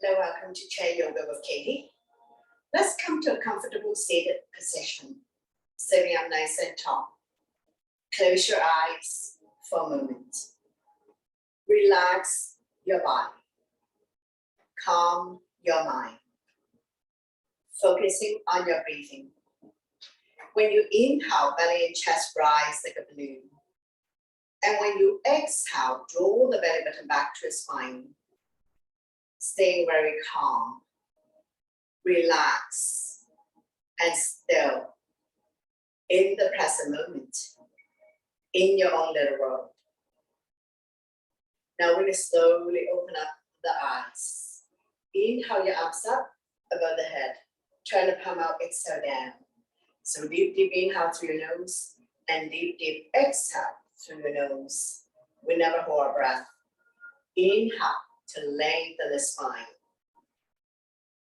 Hello, welcome to Chair Yoga with Katie. Let's come to a comfortable seated position, sitting up nice and tall. Close your eyes for a moment. Relax your body. Calm your mind. Focusing on your breathing. When you inhale, belly and chest rise like a balloon. And when you exhale, draw the belly button back to your spine. Staying very calm, relax, and still in the present moment, in your own little world. Now we're going to slowly open up the eyes. Inhale your arms up above the head. Turn the palm out, exhale down. So deep inhale through your nose and deep exhale through your nose. We never hold our breath. Inhale to lengthen the spine.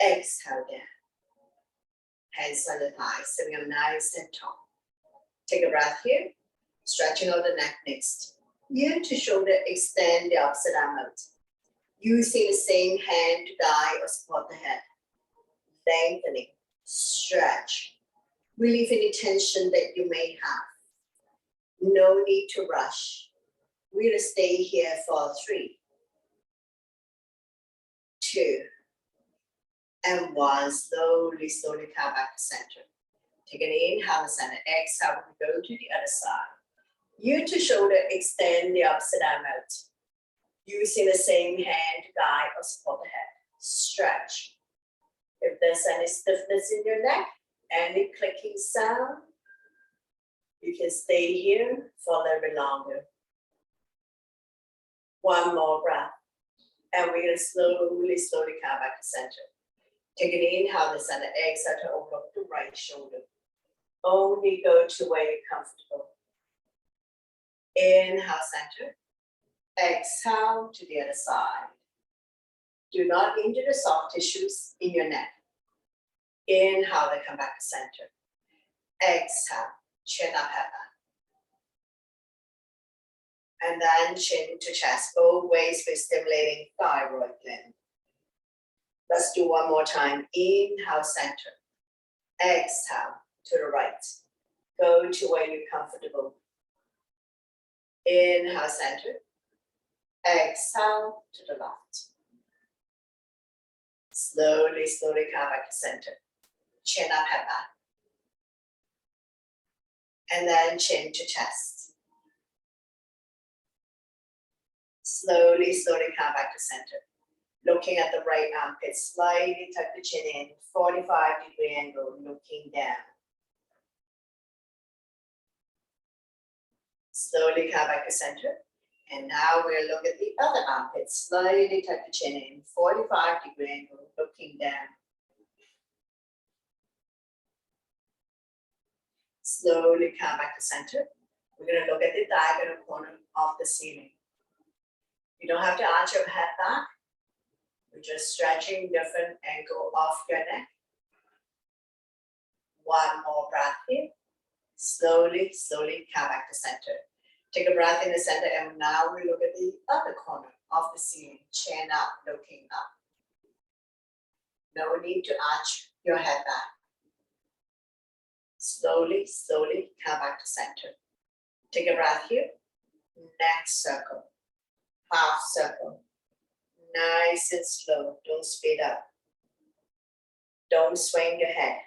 Exhale down. Hands on the thighs, sitting up nice and tall. Take a breath here. Stretching out the neck next. Ear to shoulder, extend the opposite arm out. Using the same hand to guide or support the head. Lengthening, stretch. Relieve any tension that you may have. No need to rush. We're going to stay here for 3, 2, and 1. Slowly come back to center. Take an inhale to center. Exhale, we go to the other side. Ear to shoulder, extend the opposite arm out. Using the same hand to guide or support the head. Stretch. If there's any stiffness in your neck, any clicking sound, you can stay here for a little bit longer. One more breath. And we're going to slowly come back to center. Take an inhale to center. Exhale to open up the right shoulder. Only go to where you're comfortable. Inhale, center. Exhale to the other side. Do not injure the soft tissues in your neck. Inhale to come back to center. Exhale, chin up, head back. And then chin to chest, both ways for stimulating thyroid gland. Let's do one more time. Inhale, center. Exhale to the right. Go to where you're comfortable. Inhale, center. Exhale to the left. Slowly come back to center. Chin up, head back. And then chin to chest. Slowly come back to center. Looking at the right armpit, slightly tuck the chin in, 45-degree angle, looking down. Slowly come back to center. And now we'll look at the other armpit, slightly tuck the chin in, 45-degree angle, looking down. Slowly come back to center. We're going to look at the diagonal corner of the ceiling. You don't have to arch your head back. We're just stretching different angle of your neck. One more breath here. Slowly come back to center. Take a breath in the center, and now we look at the other corner of the ceiling. Chin up, looking up. No need to arch your head back. Slowly come back to center. Take a breath here. Neck circle. Half circle. Nice and slow. Don't speed up. Don't swing your head.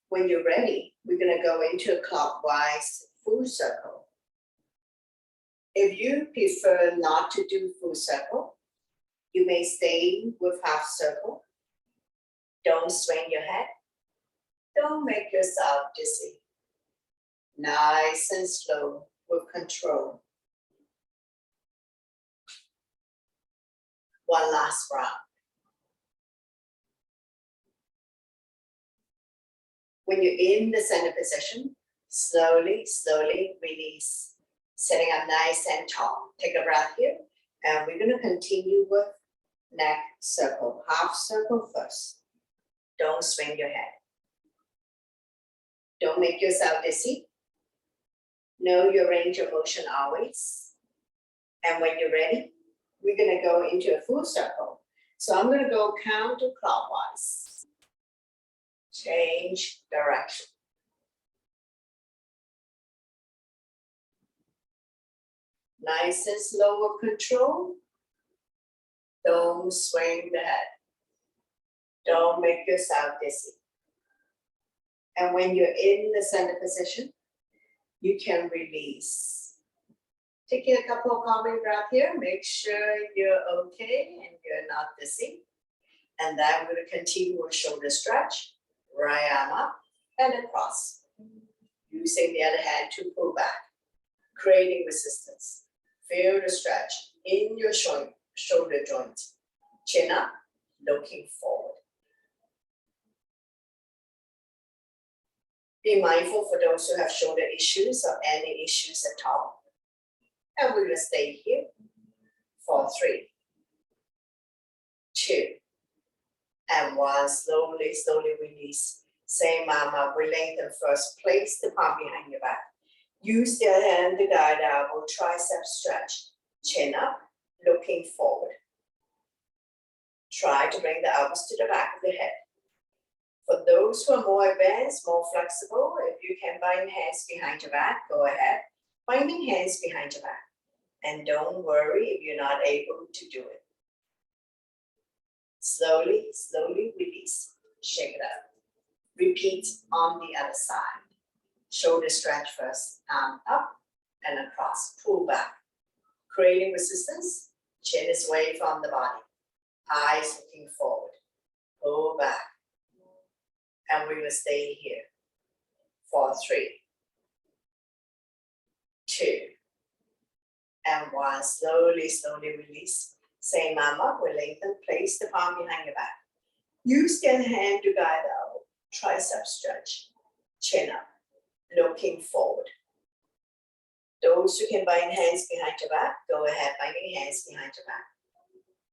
When you're ready, we're going to go into a clockwise full circle. If you prefer not to do full circle, you may stay with half circle. Don't swing your head. Don't make yourself dizzy. Nice and slow with control. One last round. When you're in the center position, slowly release. Sitting up nice and tall. Take a breath here. And we're going to continue with neck circle. Half circle first. Don't swing your head. Don't make yourself dizzy. Know your range of motion always. And when you're ready, we're gonna go into a full circle. So I'm gonna go counterclockwise. Change direction. Nice and slow with control. Don't swing the head. Don't make yourself dizzy. And when you're in the center position, you can release. Taking a couple of calming breaths here, make sure you're okay and you're not dizzy. And then we're going to continue with shoulder stretch, right arm up and across. Using the other hand to pull back, creating resistance. Feel the stretch in your shoulder joint. Chin up, looking forward. Be mindful for those who have shoulder issues or any issues at all. And we're going to stay here for 3, 2, and 1. Slowly, slowly release. Same arm up. We lengthen first. Place the palm behind your back. Use the other hand to guide elbow, tricep stretch. Chin up, looking forward. Try to bring the elbows to the back of the head. For those who are more advanced, more flexible, if you can bind hands behind your back, go ahead. Binding hands behind your back. And don't worry if you're not able to do it. Slowly, slowly release. Shake it up. Repeat on the other side. Shoulder stretch first. Arm up and across. Pull back. Creating resistance. Chin is away from the body. Eyes looking forward. Pull back. And we will stay here for 3, 2, and 1. Slowly, slowly release. Same arm up, we lengthen, place the palm behind your back. Use the hand to guide the elbow. Tricep stretch. Chin up, looking forward. Those who can bind hands behind your back, go ahead, binding hands behind your back.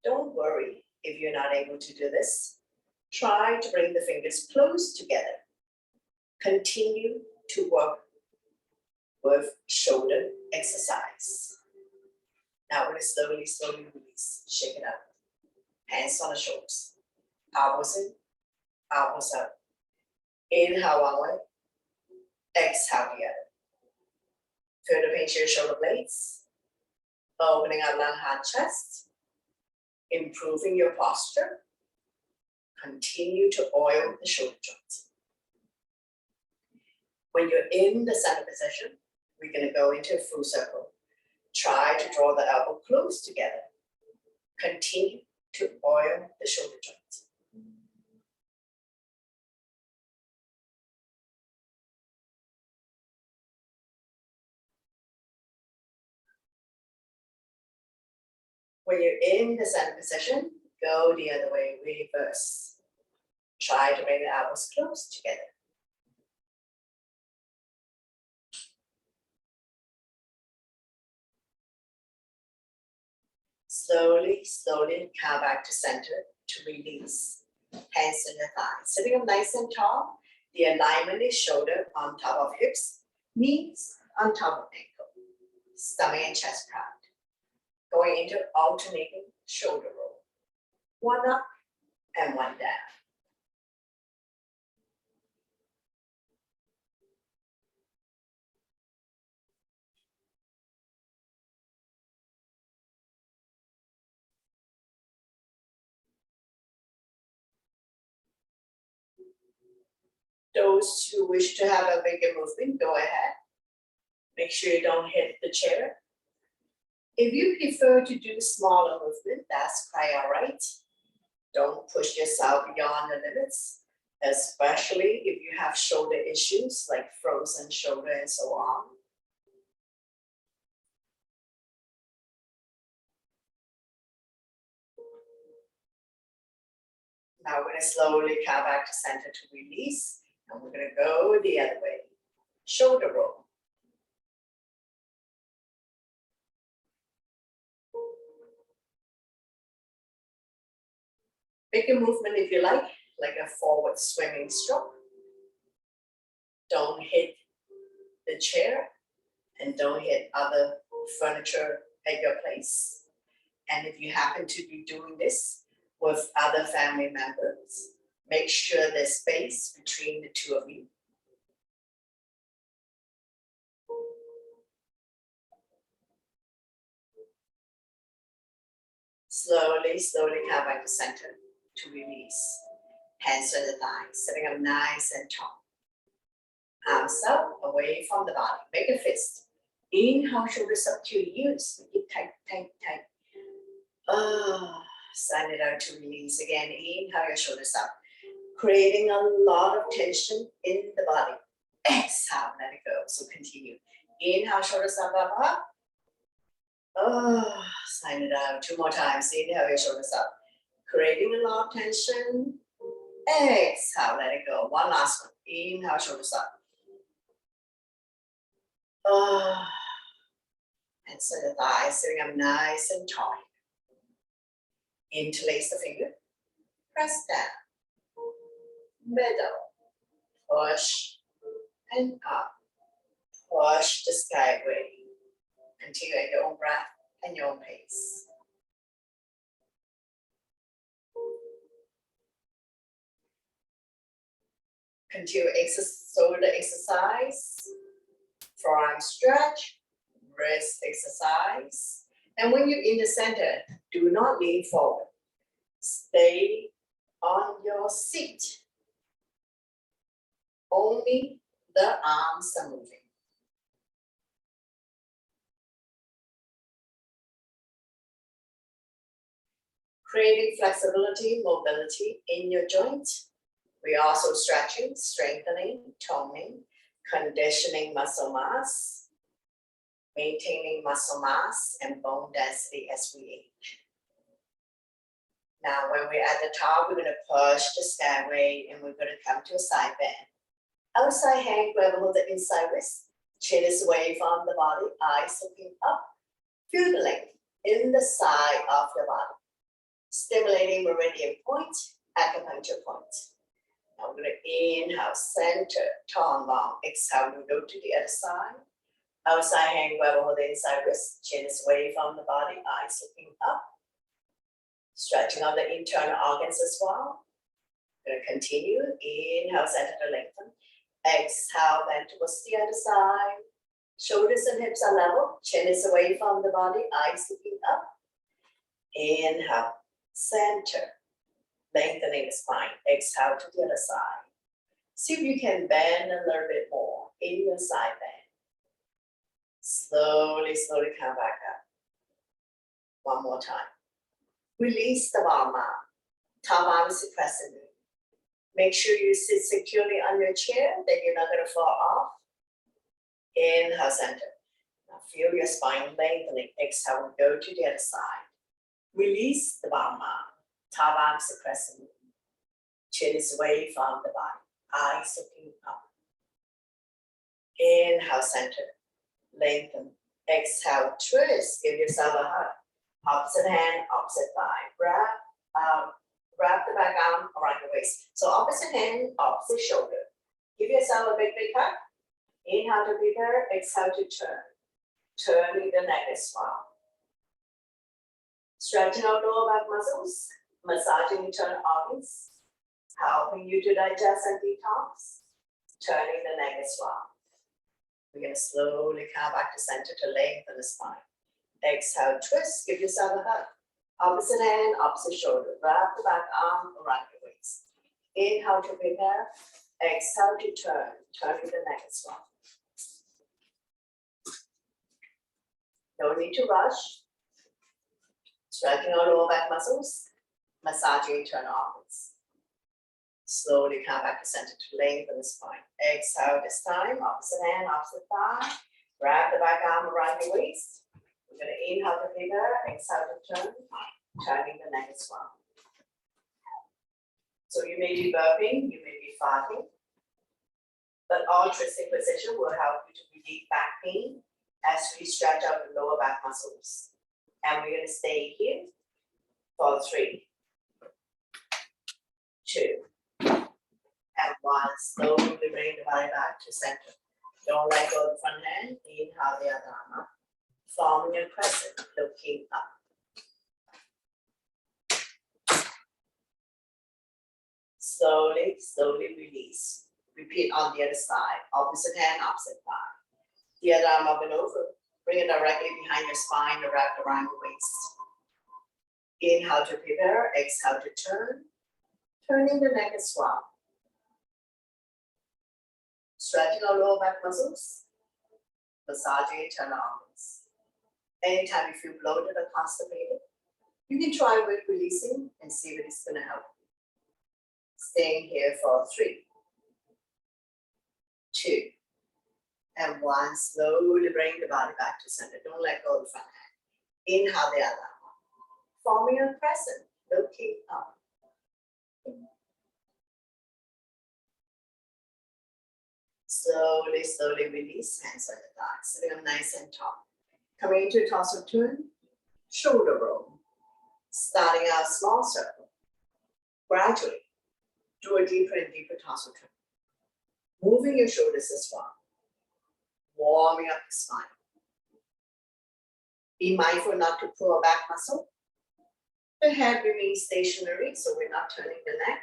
Don't worry if you're not able to do this. Try to bring the fingers close together. Continue to work with shoulder exercise. Now we're going to slowly, slowly release. Shake it up. Hands on the shoulders. Elbows in, elbows up. Inhale one way. Exhale the other. Feel the pinch of your shoulder blades. Opening up long hard chest. Improving your posture. Continue to oil the shoulder joints. When you're in the center position, we're going to go into a full circle. Try to draw the elbow close together. Continue to oil the shoulder joints. When you're in the center position, go the other way, reverse. Try to bring the elbows close together. Slowly, slowly come back to center to release. Hands in the thighs. Sitting up nice and tall. The alignment is shoulder on top of hips, knees on top of ankle. Stomach and chest proud. Going into alternating shoulder roll. 1 up and 1 down. Those who wish to have a bigger movement, go ahead. Make sure you don't hit the chair. If you prefer to do smaller movement, that's quite all right. Don't push yourself beyond the limits, especially if you have shoulder issues like frozen shoulder and so on. Now we're going to slowly come back to center to release, and we're going to go the other way. Shoulder roll. Make a movement if you like a forward swimming stroke. Don't hit the chair and don't hit other furniture at your place. And if you happen to be doing this with other family members, make sure there's space between the two of you. Slowly, slowly come back to center to release. Hands to the thighs, sitting up nice and tall. Arms up, away from the body. Make a fist. Inhale, shoulders up to your ears. Make it tight, tight, tight. Send it out to release again. Inhale, your shoulders up. Creating a lot of tension in the body. Exhale, let it go. So continue. Inhale, shoulders up, up, up. Sign it out 2 more times. Inhale, your shoulders up. Creating a lot of tension. Exhale, let it go. One last one. Inhale, shoulders up. And so the thighs sitting up nice and tall. Interlace the finger. Press down. Middle. Push and up. Push the skyway. Continue at your own breath and your own pace. Continue shoulder exercise, forearm stretch, wrist exercise. And when you're in the center, do not lean forward. Stay on your seat. Only the arms are moving. Creating flexibility, mobility in your joint. We also stretching, strengthening, toning, conditioning muscle mass, maintaining muscle mass and bone density as we age. Now, when we're at the top, we're going to push the skyway and we're going to come to a side bend. Outside hand, grab hold of the inside wrist. Chin is away from the body, eyes looking up. Feel the length in the side of the body. Stimulating meridian point, acupuncture point. Now we're going to inhale, center, tall, long. Exhale, we go to the other side. Outside hand, grab hold of the inside wrist. Chin is away from the body, eyes looking up. Stretching on the internal organs as well. We're going to continue. Inhale, center to lengthen. Exhale, bend towards the other side. Shoulders and hips are level. Chin is away from the body, eyes looking up. Inhale, center. Lengthening the spine. Exhale to the other side. See if you can bend a little bit more in your side bend. Slowly, slowly come back up. One more time. Release the bottom arm. Top arm is crescent moon. Make sure you sit securely on your chair, then you're not going to fall off. Inhale, center. Now feel your spine lengthening. Exhale, go to the other side. Release the bottom arm. Top arm is crescent moon. Chin is away from the body. Eyes looking up. Inhale, center. Lengthen. Exhale, twist. Give yourself a hug. Opposite hand, opposite thigh. Wrap the back arm around your waist. So opposite hand, opposite shoulder. Give yourself a big, big hug. Inhale to prepare, exhale to turn. Turning the neck as well. Stretching out lower back muscles, massaging internal organs, helping you to digest and detox. Turning the neck as well. We're going to slowly come back to center to lengthen the spine. Exhale, twist, give yourself a hug. Opposite hand, opposite shoulder. Wrap the back arm around your waist. Inhale to prepare. Exhale to turn. Turning the neck as well. No need to rush. Stretching out lower back muscles. Massaging internal organs. Slowly come back to center to lengthen the spine. Exhale this time. Opposite hand, opposite thigh. Wrap the back arm around your waist. We're going to inhale to prepare, exhale to turn, turning the neck as well. So you may be burping, you may be farting, but all twisting position will help you to relieve back pain as we stretch out the lower back muscles. And we're going to stay here for 3, 2, and 1. while slowly bring the body back to center. Don't let go of the front hand. Inhale the other arm up. Forming a crescent, looking up. Slowly, slowly release. Repeat on the other side. Opposite hand, opposite thigh. The other arm up and over. Bring it directly behind your spine to wrap around your waist. Inhale to prepare. Exhale to turn. Turning the neck as well. Stretching our lower back muscles. Massaging internal organs. Anytime you feel bloated or constipated, you can try with releasing and see if it's going to help. Staying here for 3, 2, and 1. Slowly bring the body back to center. Don't let go of the front hand. Inhale the other arm. Forming a crescent, looking up. Slowly, slowly release. Hands on the thighs. Sitting up nice and tall. Coming into a torso turn. Shoulder roll. Starting out small circle. Gradually, do a deeper and deeper torso turn. Moving your shoulders as well. Warming up the spine. Be mindful not to pull a back muscle. The head remains stationary, so we're not turning the neck.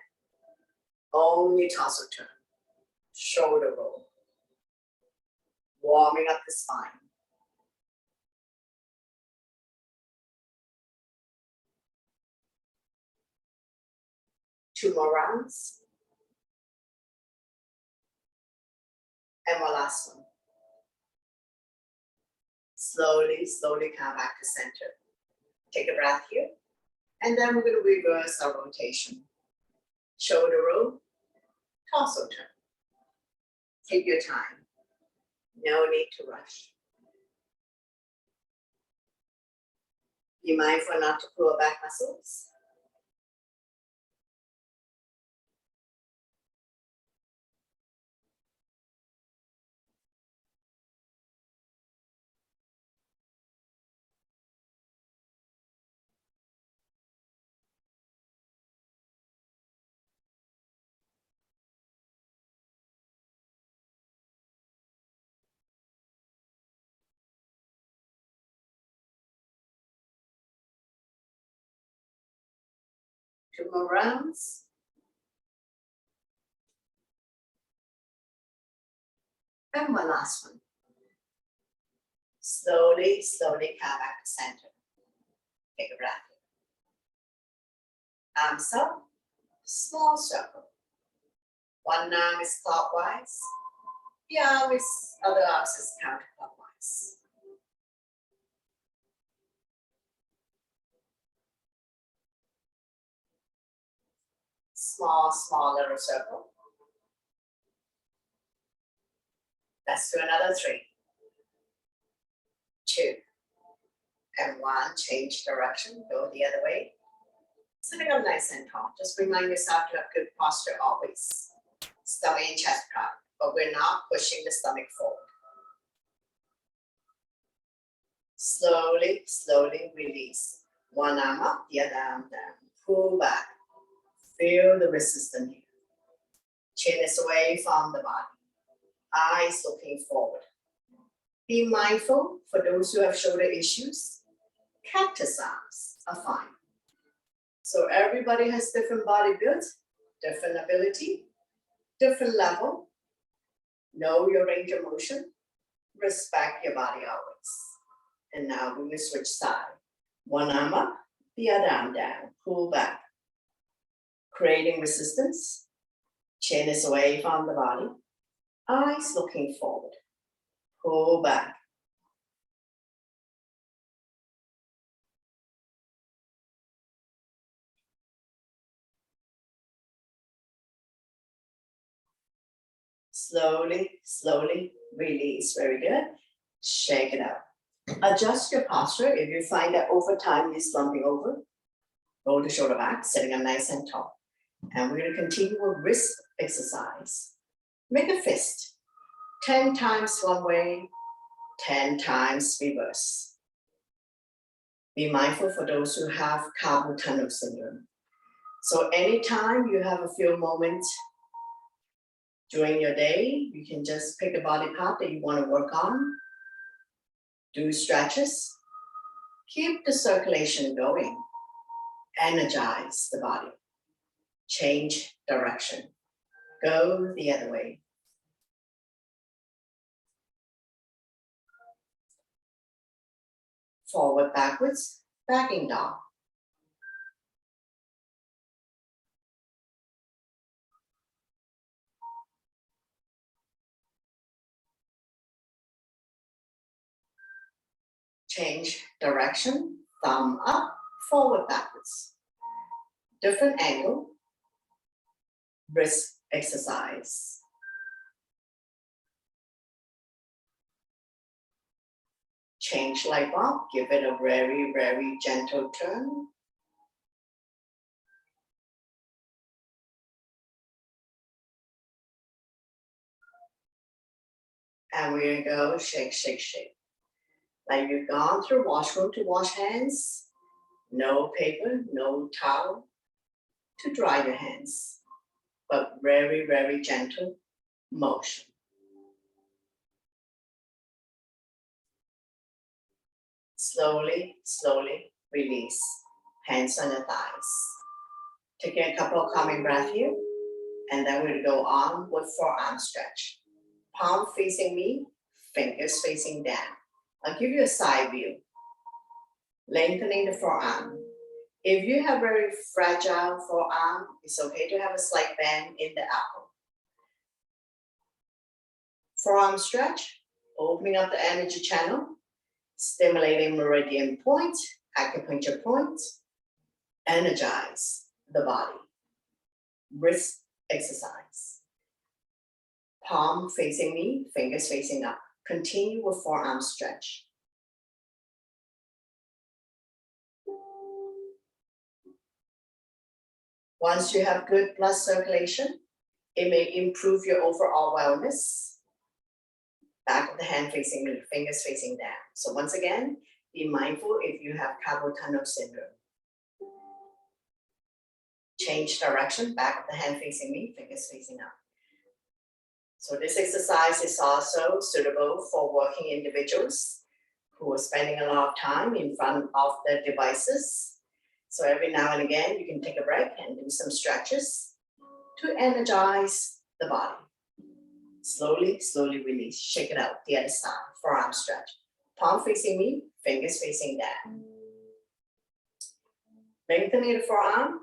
Only torso turn. Shoulder roll. Warming up the spine. Two more rounds. And one last one. Slowly, slowly come back to center. Take a breath here. And then we're going to reverse our rotation. Shoulder roll, torso turn. Take your time. No need to rush. Be mindful not to pull back muscles. Two more rounds. And one last one. Slowly, slowly come back to center. Take a breath. Arms up, small circle. One arm is clockwise. The other arm is counterclockwise. Small little circle. Let's do another 3, 2, and 1. Change direction, go the other way. Sitting up nice and tall. Just remind yourself to have good posture always. Stomach and chest proud, but we're not pushing the stomach forward. Slowly, slowly release. One arm up, the other arm down. Pull back. Feel the resistance here. Chin is away from the body. Eyes looking forward. Be mindful for those who have shoulder issues. Cactus arms are fine. So everybody has different body build, different ability, different level. Know your range of motion. Respect your body always. And now we're going to switch side. One arm up, the other arm down. Pull back. Creating resistance. Chin is away from the body. Eyes looking forward. Pull back. Slowly, slowly release. Very good. Shake it out. Adjust your posture. If you find that over time you're slumping over, roll the shoulder back, sitting up nice and tall. And we're going to continue with wrist exercise. Make a fist. 10 times one way, 10 times reverse. Be mindful for those who have carpal tunnel syndrome. So anytime you have a few moments During your day, you can just pick a body part that you want to work on. Do stretches. Keep the circulation going. Energize the body. Change direction. Go the other way. Forward, backwards, backing dog. Change direction, thumb up, forward, backwards. Different angle, wrist exercise. Change light bulb, give it a very, very gentle turn. And we're gonna go shake, shake, shake. Like you've gone through washroom to wash hands. No paper, no towel to dry your hands, but very, very gentle motion. Slowly, slowly release. Hands on your thighs. Take a couple of calming breaths here, and then we'll go on with forearm stretch. Palm facing me, fingers facing down. I'll give you a side view. Lengthening the forearm. If you have very fragile forearm, it's okay to have a slight bend in the elbow. Forearm stretch, opening up the energy channel, stimulating meridian point, acupuncture point, energize the body. Wrist exercise. Palm facing me, fingers facing up. Continue with forearm stretch. Once you have good blood circulation, it may improve your overall wellness. Back of the hand facing me, fingers facing down. So once again, be mindful if you have carpal tunnel syndrome. Change direction, back of the hand facing me, fingers facing up. So this exercise is also suitable for working individuals who are spending a lot of time in front of their devices. So every now and again, you can take a break and do some stretches to energize the body. Slowly, slowly release. Shake it out the other side. Forearm stretch. Palm facing me, fingers facing down. Lengthening the forearm.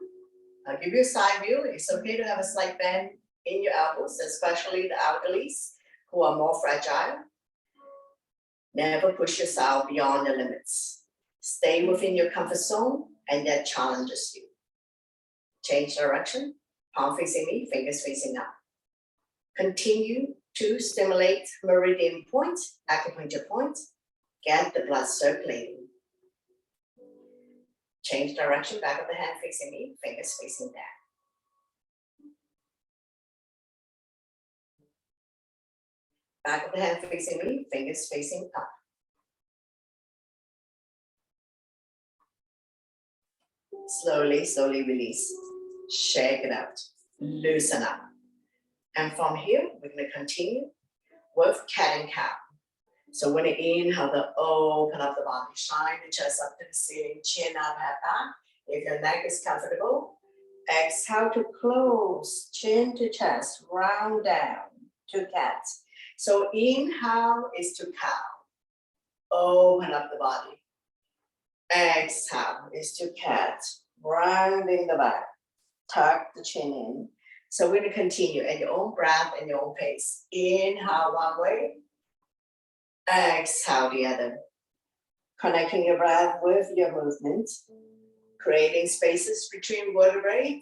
I'll give you a side view. It's okay to have a slight bend in your elbows, especially the elderlies who are more fragile. Never push yourself beyond the limits. Stay within your comfort zone, and that challenges you. Change direction. Palm facing me, fingers facing up. Continue to stimulate meridian point, acupuncture point. Get the blood circulating. Change direction, back of the hand facing me, fingers facing down. Back of the hand facing me, fingers facing up. Slowly, slowly release. Shake it out. Loosen up. And from here, we're going to continue with cat and cow. So when you inhale, open up the body, shine the chest up to the ceiling, chin up, head back. If your neck is comfortable, exhale to close, chin to chest, round down to cat. So inhale is to cow. Open up the body. Exhale is to cat, rounding the back. Tuck the chin in. So we're going to continue at your own breath and your own pace. Inhale one way. Exhale the other. Connecting your breath with your movement. Creating spaces between vertebrae.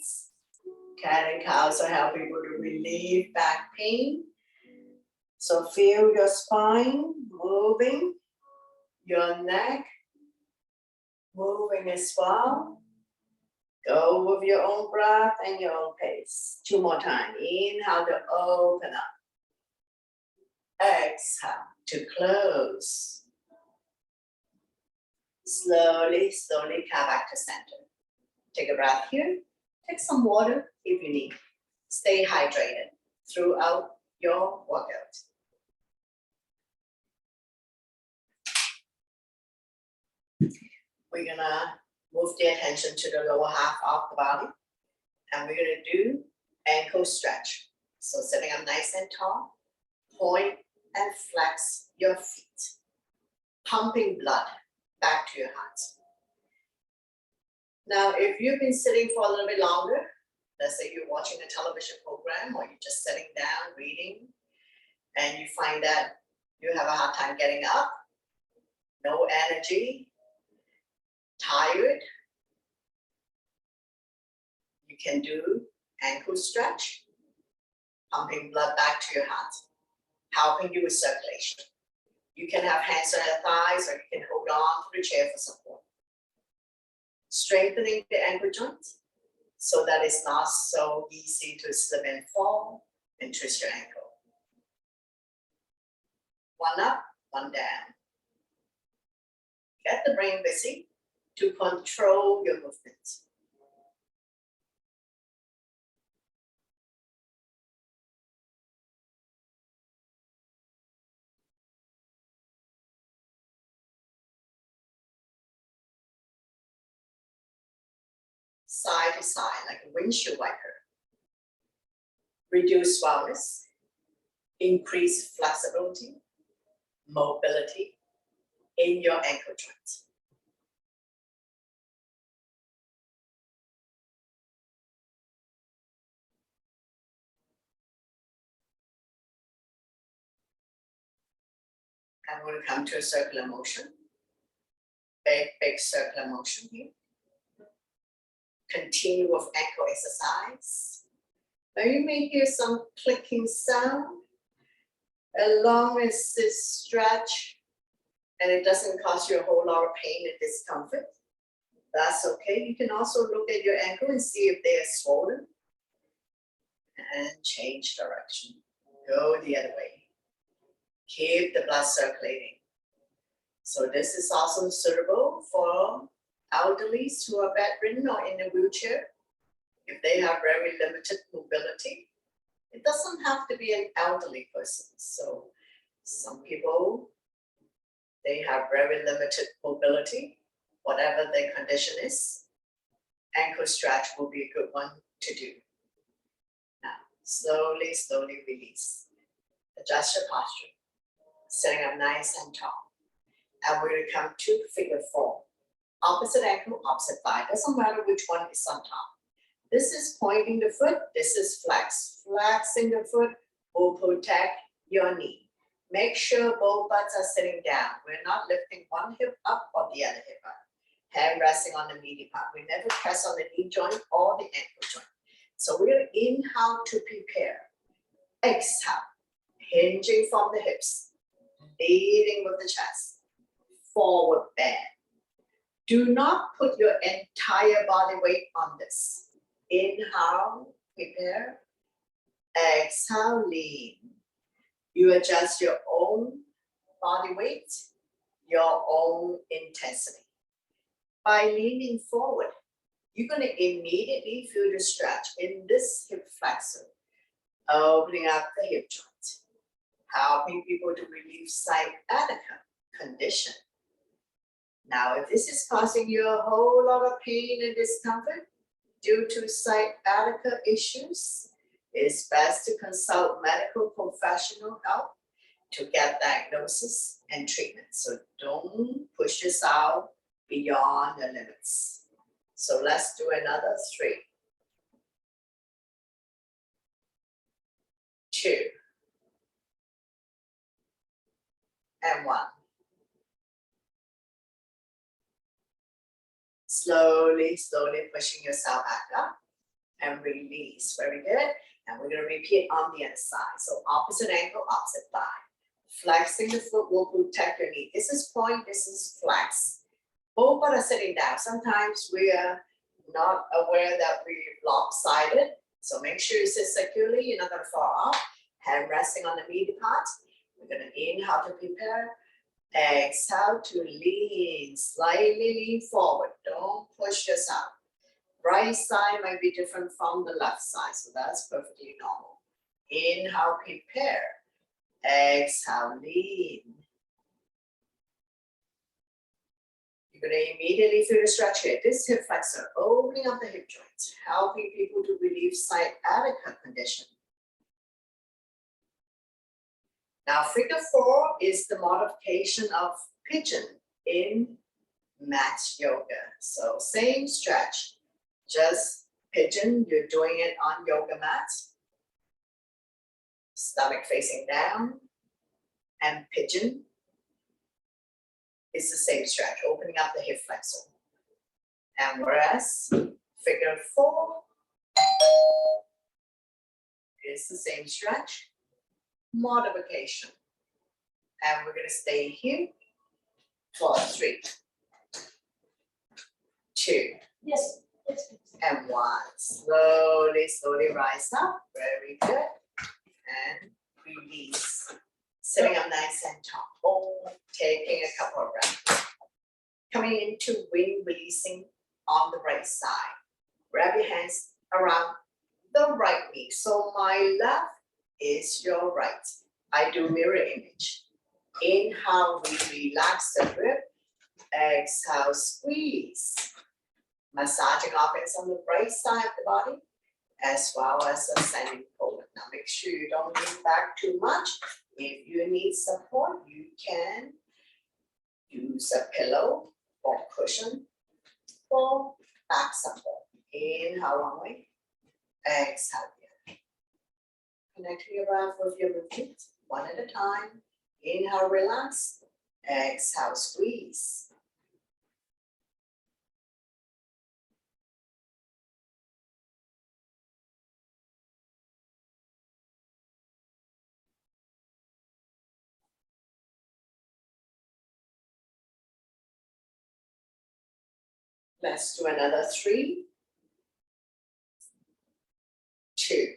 Cat and cow also help people to relieve back pain. So feel your spine moving. Your neck moving as well. Go with your own breath and your own pace. Two more times. Inhale to open up. Exhale to close. Slowly, slowly come back to center. Take a breath here. Take some water if you need. Stay hydrated. throughout your workout. We're gonna move the attention to the lower half of the body, and we're gonna do ankle stretch. So sitting up nice and tall, point and flex your feet, pumping blood back to your heart. Now, if you've been sitting for a little bit longer, let's say you're watching a television program or you're just sitting down reading, and you find that you have a hard time getting up, no energy, tired, you can do ankle stretch, pumping blood back to your heart, helping you with circulation. You can have hands on your thighs, or you can hold on to the chair for support. Strengthening the ankle joint so that it's not so easy to slip and fall and twist your ankle. One up, one down. Get the brain busy to control your movement. Side to side, like a windshield wiper. Reduce swellness, increase flexibility, mobility in your ankle joint. I'm going to come to a circular motion. Big circular motion here. Continue with ankle exercise. Now you may hear some clicking sound as long as this stretch and it doesn't cause you a whole lot of pain and discomfort. That's okay. You can also look at your ankle and see if they are swollen and change direction. Go the other way. Keep the blood circulating. So this is also suitable for elderlies who are bedridden or in a wheelchair. If they have very limited mobility, it doesn't have to be an elderly person. So some people, they have very limited mobility, whatever their condition is. Ankle stretch will be a good one to do. Now, slowly release. Adjust your posture. Sitting up nice and tall. And we're going to come to figure 4. Opposite ankle, opposite thigh. Doesn't matter which one is on top. This is pointing the foot. This is flex. Flexing the foot will protect your knee. Make sure both butts are sitting down. We're not lifting one hip up or the other hip up. Hand resting on the medial part. We never press on the knee joint or the ankle joint. So we're inhale to prepare. Exhale. Hinging from the hips. Leading with the chest. Forward bend. Do not put your entire body weight on this. Inhale, prepare. Exhale, lean. You adjust your own body weight, your own intensity. By leaning forward, you're going to immediately feel the stretch in this hip flexor, opening up the hip joint, helping people to relieve sciatica condition. Now, if this is causing you a whole lot of pain and discomfort due to sciatica issues, it's best to consult medical professional help to get diagnosis and treatment. So don't push this out beyond the limits. So let's do another 3, 2, and 1. Slowly pushing yourself back up and release. Very good. And we're going to repeat on the other side. So opposite ankle, opposite thigh. Flexing the foot will protect your knee. This is point, this is flex. Both are sitting down. Sometimes we are not aware that we're lopsided. So make sure you sit securely. You're not going to fall off. Hand resting on the medial part. We're going to inhale to prepare. Exhale to lean, slightly lean forward. Don't push yourself. Right side might be different from the left side, so that's perfectly normal. Inhale, prepare. Exhale, lean. You're going to immediately feel the stretch here. This hip flexor, opening up the hip joints, helping people to relieve sciatica condition. Now, figure 4 is the modification of pigeon in mat yoga. So same stretch, just pigeon, you're doing it on yoga mat. Stomach facing down, and pigeon is the same stretch, opening up the hip flexor. And whereas figure 4 is the same stretch, modification. And we're going to stay here for 3, 2, Yes. and 1. Slowly, slowly rise up. Very good. And release. Sitting up nice and tall. Taking a couple of breaths. Coming into wind releasing on the right side. Grab your hands around the right knee. So my left is your right. I do mirror image. Inhale, we relax the grip. Exhale, squeeze. Massaging organs on the right side of the body, as well as ascending forward. Now make sure you don't lean back too much. If you need support, you can use a pillow or cushion for back support. Inhale one way, exhale the other. Connecting your breath with your movement, one at a time. Inhale, relax. Exhale, squeeze. Let's do another 3, 2,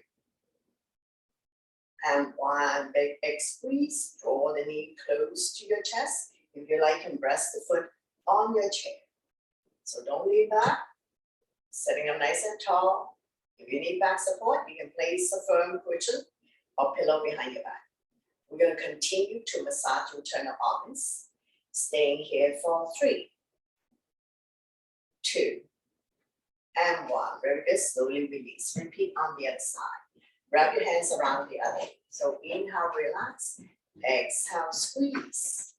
and 1. Big, big squeeze. Draw the knee close to your chest. If you like, and rest the foot on your chair. So don't lean back. Sitting up nice and tall. If you need back support, you can place a firm cushion or pillow behind your back. We're going to continue to massage internal organs. Staying here for 3, 2, and 1. Very good. Slowly release. Repeat on the other side. Wrap your hands around the other. So inhale, relax. Exhale, squeeze.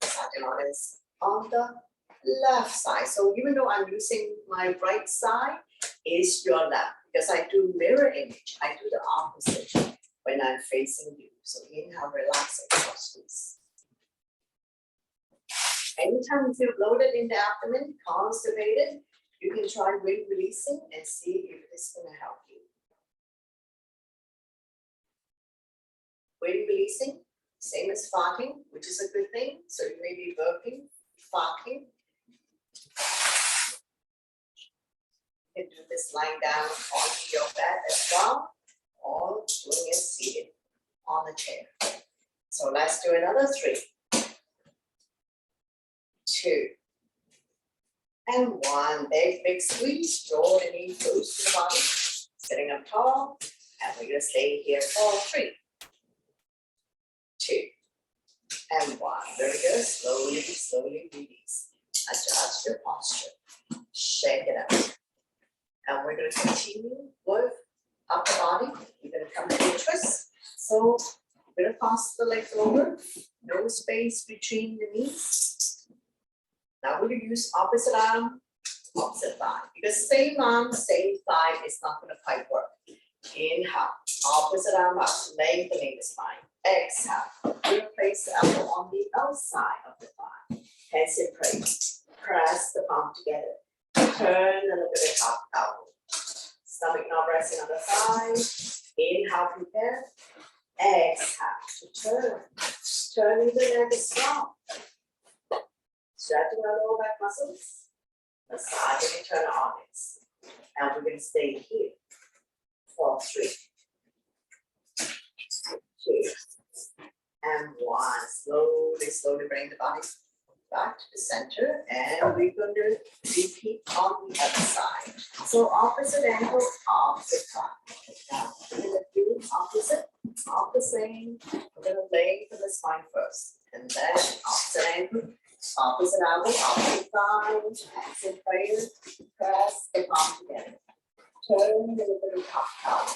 Massaging organs on the left side. So even though I'm using my right side, is your left. Because I do mirror image. I do the opposite when I'm facing you. So inhale, relax, exhale, squeeze. Anytime you feel bloated in the abdomen, constipated, you can try wind releasing and see if it's going to help you. Wind releasing, same as farting, which is a good thing. So you may be burping, farting. You can do this lying down on your bed as well, or doing it seated on the chair. So let's do another 3, 2, and 1. Big, big squeeze. Draw the knee close to the body. Sitting up tall. And we're going to stay here for 3, 2, and 1. Very good. Slowly, slowly release. Adjust your posture. Shake it out. And we're going to continue with upper body. We're going to come to a twist. So we're going to cross the legs over. No space between the knees. Now we're going to use opposite arm, opposite thigh. Because same arm, same thigh is not going to quite work. Inhale, opposite arm up, lengthening the spine. Exhale, we're going to place the elbow on the outside of the thigh. Hands in prayer. Press the palm together. Turn a little bit up, elbow. Stomach now resting on the thigh. Inhale, prepare. Exhale to turn. Turning the neck is strong. Stretching our lower back muscles. Massaging internal organs. And we're going to stay here for 3, 2, and 1. Slowly, slowly bring the body back to the center. And we're going to repeat on the other side. So opposite ankle, opposite thigh. Now, in the feet, opposite lane. We're gonna lengthen the spine first, and then opposite ankle, opposite elbow, opposite thigh, hands in prayer, press the palm together. Turn the little top out.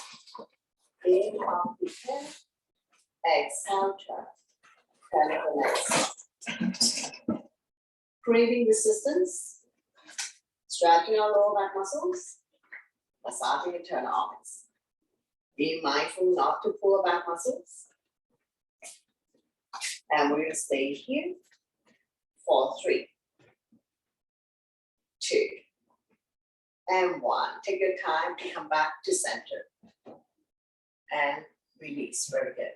Inhale, prepare. Exhale, turn. Turn it the next. Creating resistance. Stretching our lower back muscles. Massaging internal organs. Be mindful not to pull the back muscles. And we're going to stay here for 3, 2, and 1. Take your time to come back to center. And release. Very good.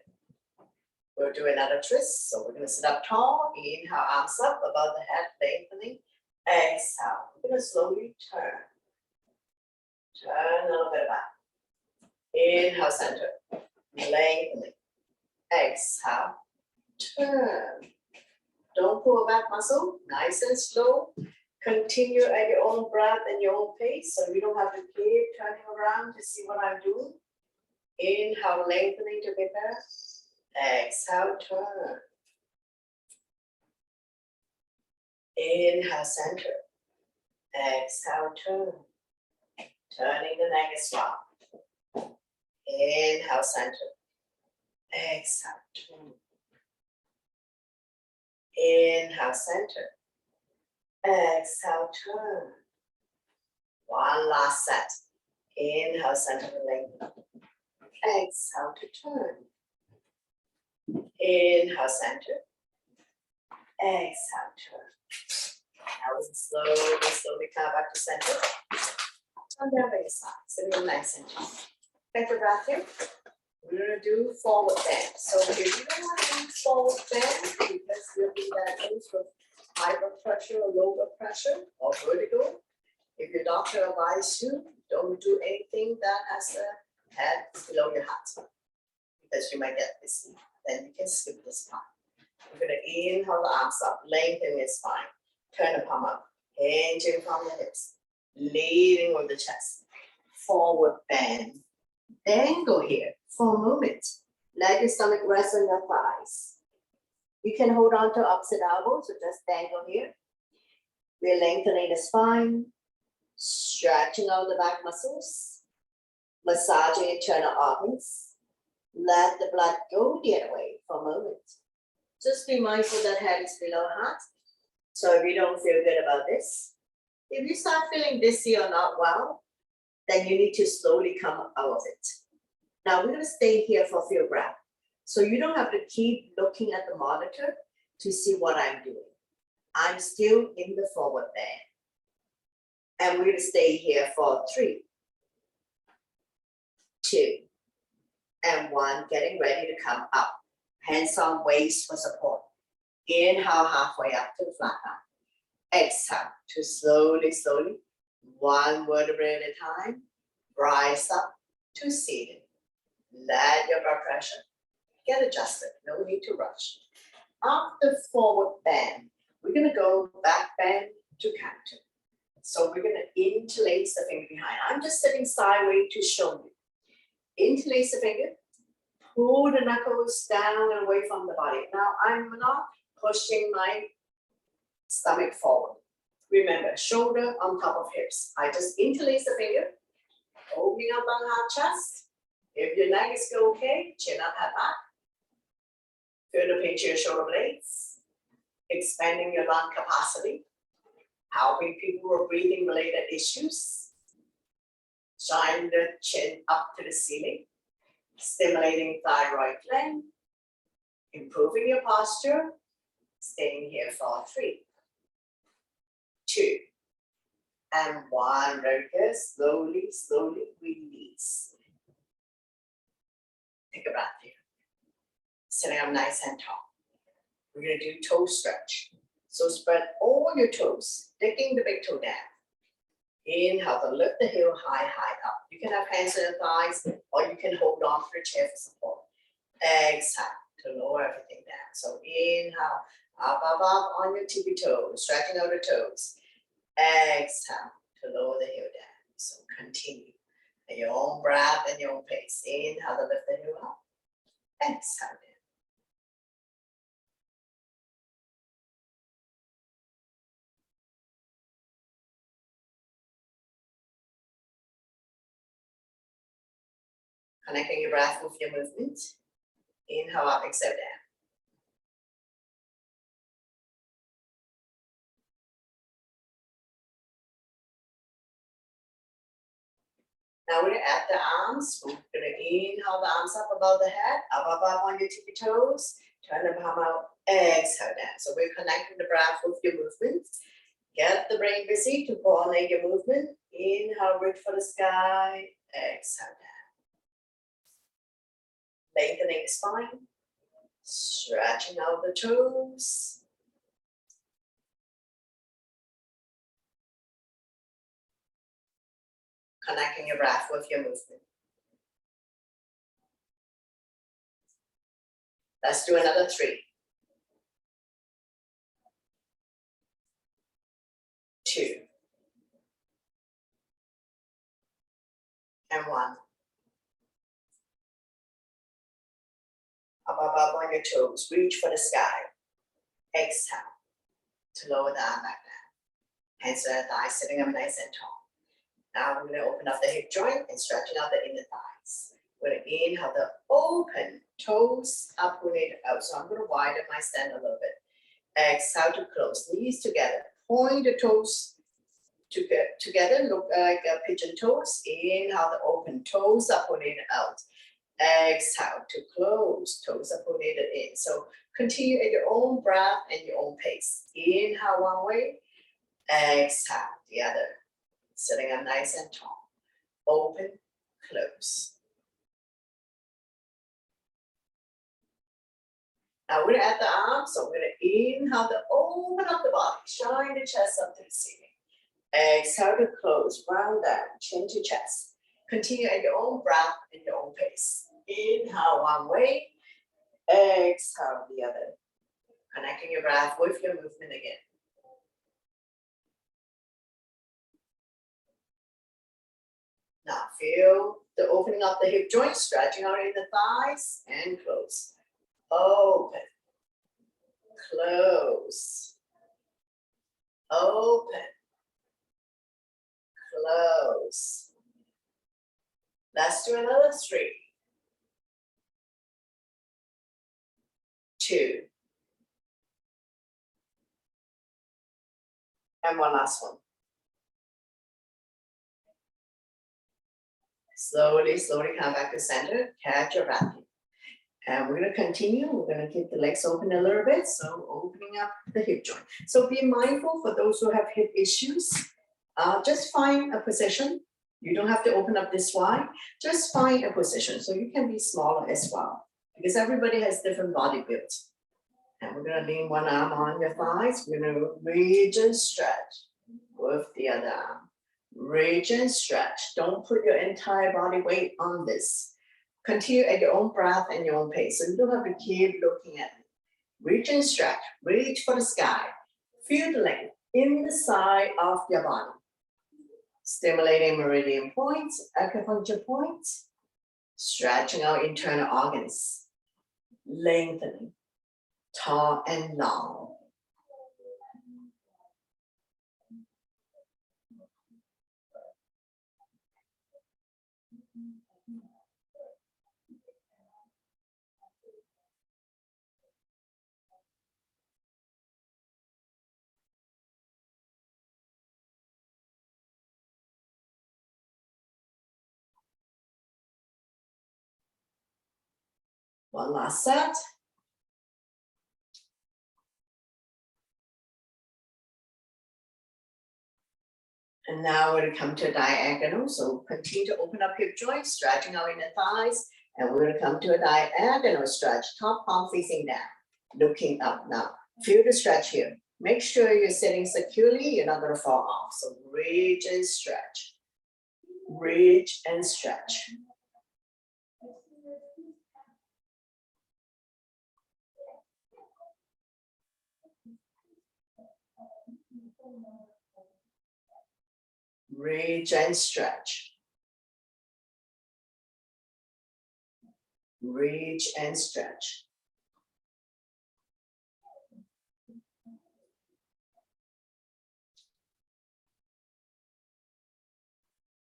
We'll do another twist. So we're going to sit up tall. Inhale, arms up above the head, lengthening. Exhale. We're going to slowly turn. Turn a little bit back. Inhale, center. Lengthening. Exhale. Turn. Don't pull back muscle. Nice and slow. Continue at your own breath and your own pace. So you don't have to keep turning around to see what I'm doing. Inhale, lengthening to prepare. Exhale, turn. Inhale, center. Exhale, turn. Turning the neck as well. Inhale, center. Exhale, turn. Inhale, center. Exhale, turn. One last set. Inhale, center to lengthen. Exhale to turn. Inhale, center. Exhale, turn. Now we slowly come back to center. Turn down by your side. Sitting on nice and tall. Take a breath here. We're going to do forward bend. So if you don't want to do forward bend, because you'll be diagnosed with high blood pressure or low blood pressure or vertigo, if your doctor advises you, don't do anything that has the head below your heart, because you might get dizzy. Then you can skip this part. We're going to inhale the arms up, lengthen your spine, turn the palm up, hinging from the hips, leading with the chest, forward bend. Then go here for a moment. Let your stomach rest on your thighs. You can hold on to opposite elbows, so just dangle here. We're lengthening the spine, stretching out the back muscles, massaging internal organs. Let the blood go the other way for a moment. Just be mindful that head is below heart. So if you don't feel good about this, if you start feeling dizzy or not well, then you need to slowly come out of it. Now we're going to stay here for a few breaths. So you don't have to keep looking at the monitor to see what I'm doing. I'm still in the forward bend. And we're going to stay here for 3, 2, and 1. Getting ready to come up. Hands on waist for support. Inhale halfway up to the flat back. Exhale to slowly, one vertebrae at a time, rise up to seated. Let your blood pressure get adjusted. No need to rush. After forward bend, we're going to go back bend to counter. So we're going to interlace the finger behind. I'm just sitting sideways to show you. Interlace the finger, pull the knuckles down and away from the body. Now I'm not pushing my stomach forward. Remember, shoulder on top of hips. I just interlace the finger, opening up on our chest. If your neck is okay, chin up, head back. Feel the pinch of your shoulder blades, expanding your lung capacity, helping people with breathing related issues. Shine the chin up to the ceiling, stimulating thyroid gland, improving your posture, staying here for 3, 2, and 1. Very good. Slowly release. Take a breath here. Sitting up nice and tall. We're going to do toe stretch. So spread all your toes, digging the big toe down. Inhale to lift the heel high up. You can have hands on your thighs, or you can hold on to the chair for support. Exhale to lower everything down. So inhale, up on your tippy toes, stretching out the toes. Exhale to lower the heel down. So continue at your own breath and your own pace. Inhale to lift the heel exhale down. Connecting your breath with your movement. Inhale up, exhale down. Now we're gonna add the arms. We're gonna inhale the arms up above the head, up on your tippy toes. Turn the palm out, exhale down. So we're connecting the breath with your movement. Get the brain busy to coordinate your movement. Inhale, reach for the sky, exhale down. Lengthening the spine, stretching out the toes. Connecting your breath with your movement. Let's do another 3. 2. And 1. Up on your toes, reach for the sky. Exhale to lower the arm back down. Hands to the thighs, sitting up nice and tall. Now we're going to open up the hip joint and stretching out the inner thighs. We're going to inhale the open, toes up, pointed out. So I'm going to widen my stand a little bit. Exhale to close, knees together. Point the toes together, look like pigeon toes. Inhale the open, toes up, pointed out. Exhale to close, toes are pointed in. So continue at your own breath and your own pace. Inhale one way, exhale the other. Sitting up nice and tall. Open, close. Now we're gonna add the arms, so we're gonna inhale to open up the body, shine the chest up to the ceiling. Exhale to close, round down, chin to chest. Continue at your own breath and your own pace. Inhale one way, exhale the other. Connecting your breath with your movement again. Now feel the opening of the hip joint, stretching out in the thighs and close. Open, close, open, close. Let's do another 3, 2, and one last one. Slowly, slowly come back to center, catch your breath. And we're going to continue. We're going to keep the legs open a little bit. So opening up the hip joint. So be mindful for those who have hip issues. Just find a position. You don't have to open up this wide. Just find a position. So you can be smaller as well. Because everybody has different body build. And we're going to lean one arm on your thighs. We're going to reach and stretch with the other arm. Reach and stretch. Don't put your entire body weight on this. Continue at your own breath and your own pace. So you don't have to keep looking at it. Reach and stretch. Reach for the sky. Feel the length in the side of your body. Stimulating meridian points, acupuncture points. Stretching out internal organs. Lengthening. Tall and long. One last set. And now we're going to come to a diagonal. So continue to open up hip joints, stretching out in the thighs. And we're going to come to a diagonal stretch, top palm facing down, looking up now. Feel the stretch here. Make sure you're sitting securely, you're not going to fall off. So reach and stretch. Reach and stretch. Reach and stretch. reach and stretch.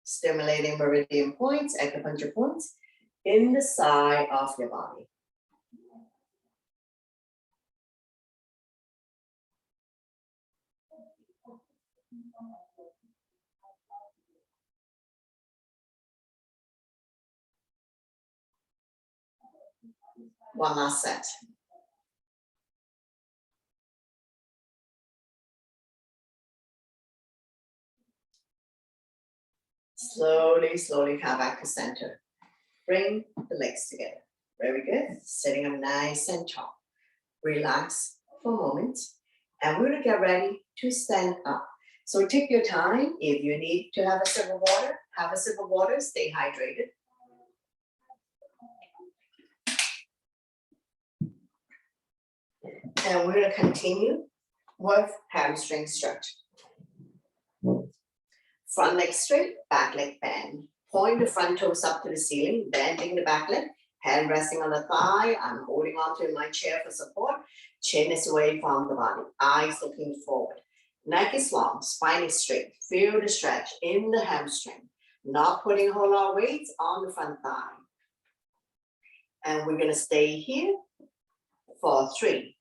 Stimulating meridian points, acupuncture points in the side of your body. One last set. Slowly, slowly come back to center. Bring the legs together. Very good. Sitting up nice and tall. Relax for a moment. And we're gonna get ready to stand up. So take your time. If you need to have a sip of water, have a sip of water, stay hydrated. And we're gonna continue with hamstring stretch. Front leg straight, back leg bend. Point the front toes up to the ceiling, bending the back leg, hand resting on the thigh. I'm holding onto my chair for support. Chin is away from the body, eyes looking forward. Neck is long, spine is straight. Feel the stretch in the hamstring. Not putting a whole lot of weight on the front thigh. And we're gonna stay here for 3,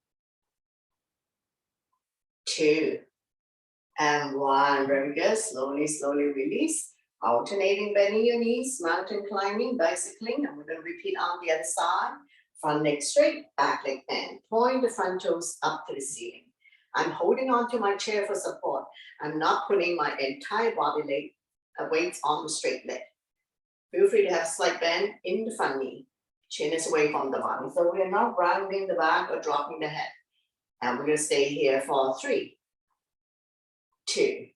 2, and 1. Very good. Slowly, slowly release. Alternating, bending your knees, mountain climbing, bicycling. And we're going to repeat on the other side. Front leg straight, back leg bend. Point the front toes up to the ceiling. I'm holding on to my chair for support. I'm not putting my entire body weight on the straight leg. Feel free to have a slight bend in the front knee. Chin is away from the body. So we're not rounding the back or dropping the head. And we're going to stay here for 3, 2,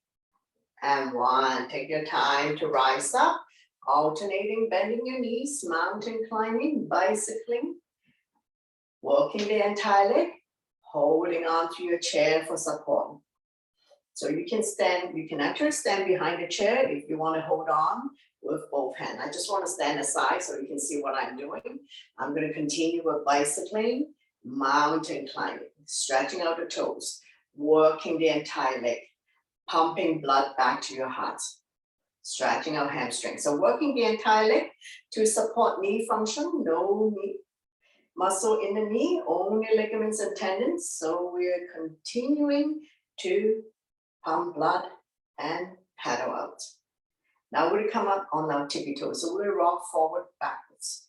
and 1. Take your time to rise up, alternating, bending your knees, mountain climbing, bicycling, working the entire leg, holding onto your chair for support. So you can stand, you can actually stand behind the chair if you want to hold on with both hands. I just want to stand aside so you can see what I'm doing. I'm going to continue with bicycling, mountain climbing, stretching out the toes, working the entire leg, pumping blood back to your heart, stretching out hamstrings. So working the entire leg to support knee function, no knee muscle in the knee, only ligaments and tendons. So we're continuing to pump blood and paddle out. Now we're gonna come up on our tippy toes. So we'll rock forward, backwards.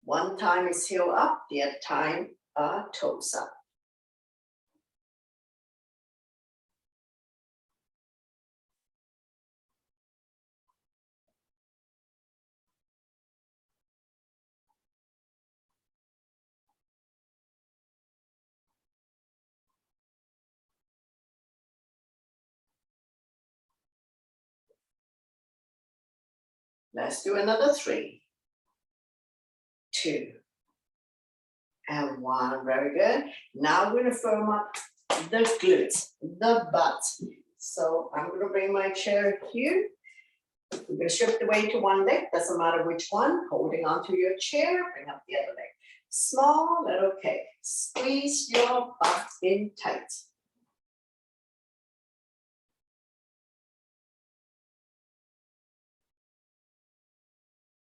One time is heel up, the other time toes up. Let's do another 3, 2, and 1. Very good. Now we're gonna firm up the glutes, the butt. So I'm gonna bring my chair here. We're gonna shift the weight to one leg, doesn't matter which one. Holding onto your chair, bring up the other leg. Small little kick. Squeeze your butt in tight.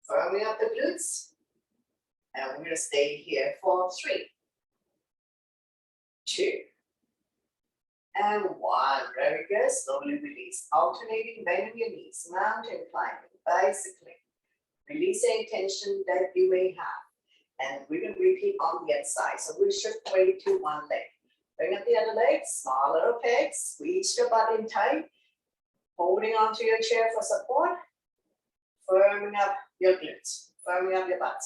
Firming up the glutes. And we're gonna stay here for 3, 2, and 1. Very good. Slowly release. Alternating, bending your knees, mountain climbing, bicycling. Releasing tension that you may have. And we're gonna repeat on the other side. So we'll shift weight to one leg. Bring up the other leg, small little kick. Squeeze your butt in tight. Holding onto your chair for support. Firming up your glutes. Firming up your butt.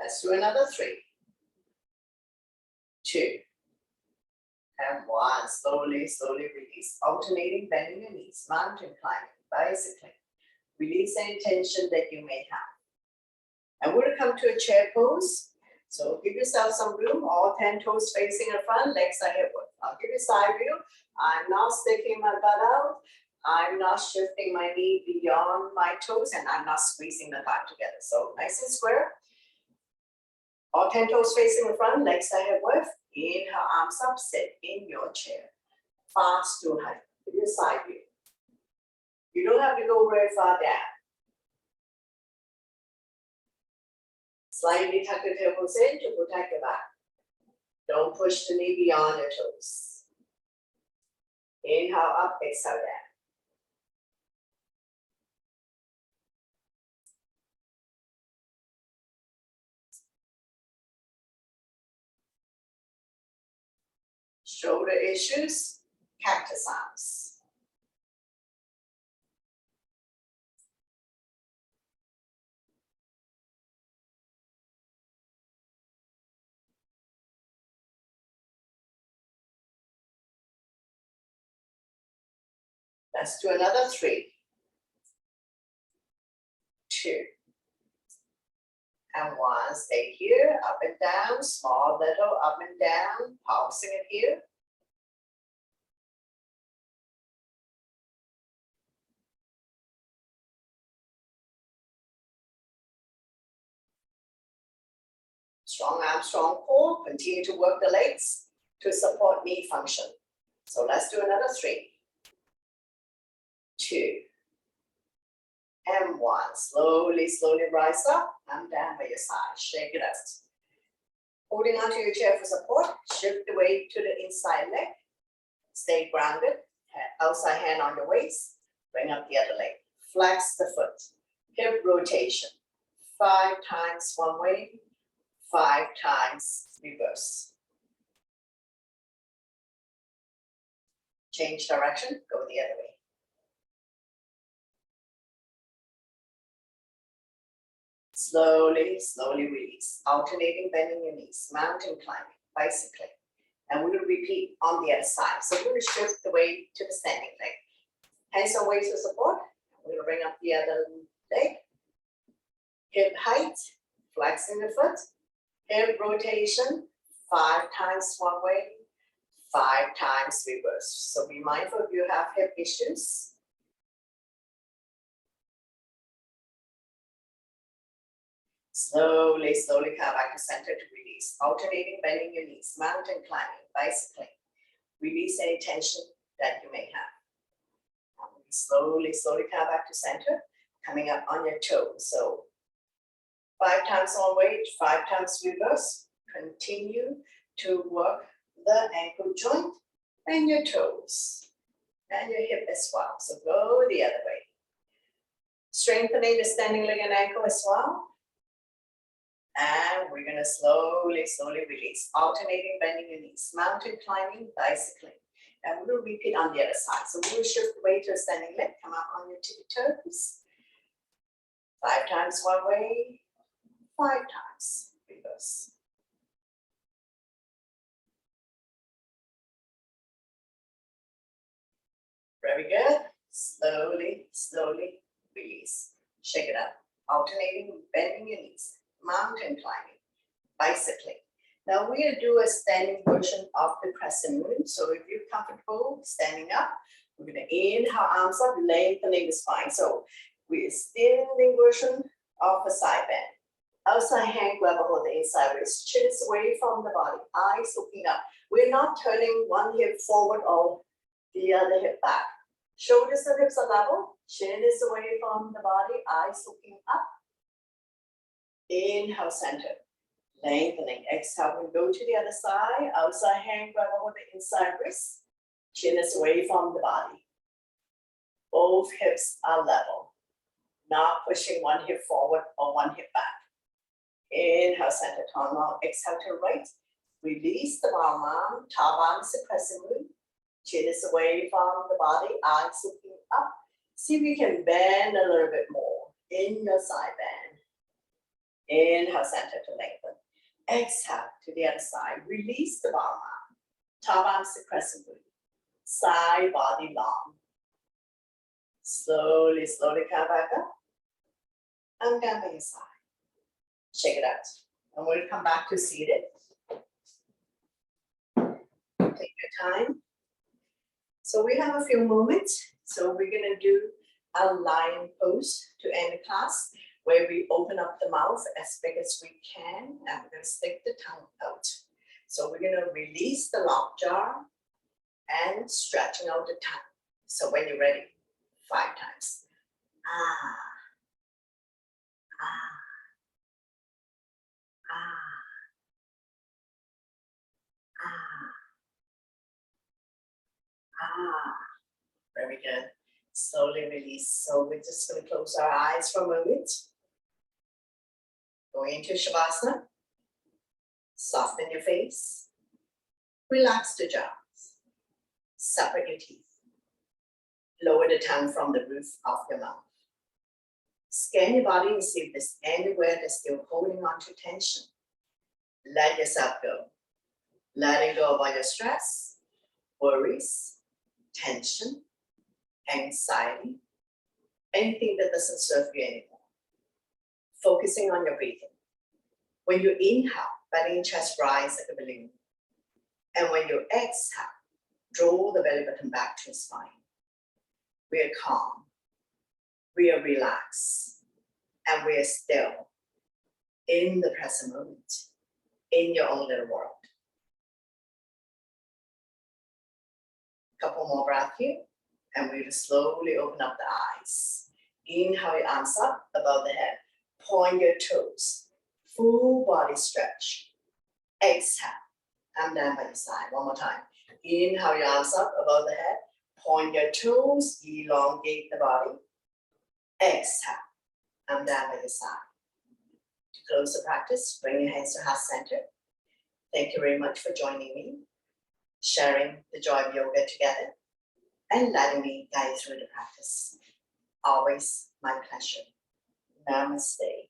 Let's do another 3, 2, and 1. Slowly, slowly release. Alternating, bending your knees, mountain climbing, bicycling. Release any tension that you may have. And we're gonna come to a chair pose. So give yourself some room, all 10 toes facing in front, legs are hip width. I'll give you side view. I'm not sticking my butt out. I'm not shifting my knee beyond my toes, and I'm not squeezing the thigh together. So nice and square. All 10 toes facing the front, legs are hip width. Inhale, arms up, sit in your chair. Fast to high, your side view. You don't have to go very far down. Slightly tuck the tailbones in to protect your back. Don't push the knee beyond your toes. Inhale up, exhale down. Shoulder issues, cactus arms. Let's do another 3, 2, and 1. Stay here, up and down, small little up and down, pulsing it here. Strong arm, strong core. Continue to work the legs to support knee function. So let's do another 3, 2, and 1. Slowly, slowly rise up and down by your side. Shake it out. Holding onto your chair for support. Shift the weight to the inside leg. Stay grounded. Outside hand on the waist. Bring up the other leg. Flex the foot. Hip rotation. 5 times one way. 5 times reverse. Change direction, go the other way. Slowly, slowly release. Alternating, bending your knees, mountain climbing, bicycling. And we're going to repeat on the other side. So we're going to shift the weight to the standing leg. Hands on waist for support. We're going to bring up the other leg. Hip height, flexing the foot. Hip rotation, 5 times one way, 5 times reverse. So be mindful if you have hip issues. Slowly, slowly come back to center to release. Alternating, bending your knees, mountain climbing, bicycling. Release any tension that you may have. Slowly, slowly come back to center, coming up on your toes. So 5 times on weight, 5 times reverse. Continue to work the ankle joint and your toes and your hip as well. So go the other way. Strengthening the standing leg and ankle as well. And we're going to slowly, slowly release. Alternating, bending your knees, mountain climbing, bicycling. And we'll repeat on the other side. So we'll shift the weight to a standing leg. Come up on your tippy toes. 5 times one way. 5 times reverse. Very good. Slowly, slowly release. Shake it up. Alternating, bending your knees. Mountain climbing. Bicycling. Now we're going to do a standing version of the crescent moon. So if you're comfortable standing up, we're going to inhale, arms up, lengthening the spine. So we're standing version of a side bend. Outside hand grab hold the inside wrist, chin is away from the body, eyes looking up. We're not turning one hip forward or the other hip back. Shoulders and hips are level, chin is away from the body, eyes looking up. Inhale, center, lengthening. Exhale, we go to the other side. Outside hand grab hold the inside wrist, chin is away from the body. Both hips are level, not pushing one hip forward or one hip back. Inhale, center, turn around, exhale to right. Release the bottom arm, top arm is a crescent moon. Chin is away from the body, eyes looking up. See if you can bend a little bit more in your side bend. Inhale, center to lengthen. Exhale to the other side. Release the bottom arm. Top arm is a crescent moon. Side body long. Slowly, slowly come back up. And down by your side. Shake it out. And we'll come back to seated. Take your time. So we have a few moments. So we're gonna do a lion pose to end the class, where we open up the mouth as big as we can, and we're gonna stick the tongue out. So we're gonna release the lockjaw and stretching out the tongue. So when you're ready, 5 times. Ah, ah, ah, ah, ah. Very good. Slowly release. So we're just going to close our eyes for a moment. Go into Shavasana. Soften your face. Relax the jaws. Separate your teeth. Lower the tongue from the roof of your mouth. Scan your body and see if there's anywhere that's still holding on to tension. Let yourself go. Letting go of all your stress, worries, tension, anxiety, anything that doesn't serve you anymore. Focusing on your breathing. When you inhale, belly and chest rise like a balloon. And when you exhale, draw the belly button back to your spine. We are calm, we are relaxed, and we are still in the present moment, in your own little world. Couple more breaths here, and we will slowly open up the eyes. Inhale your arms up above the head. Point your toes. Full body stretch. Exhale. I'm down by your side. One more time. Inhale your arms up above the head. Point your toes. Elongate the body. Exhale. I'm down by your side. To close the practice, bring your hands to heart center. Thank you very much for joining me, sharing the joy of yoga together, and letting me guide you through the practice. Always my pleasure. Namaste.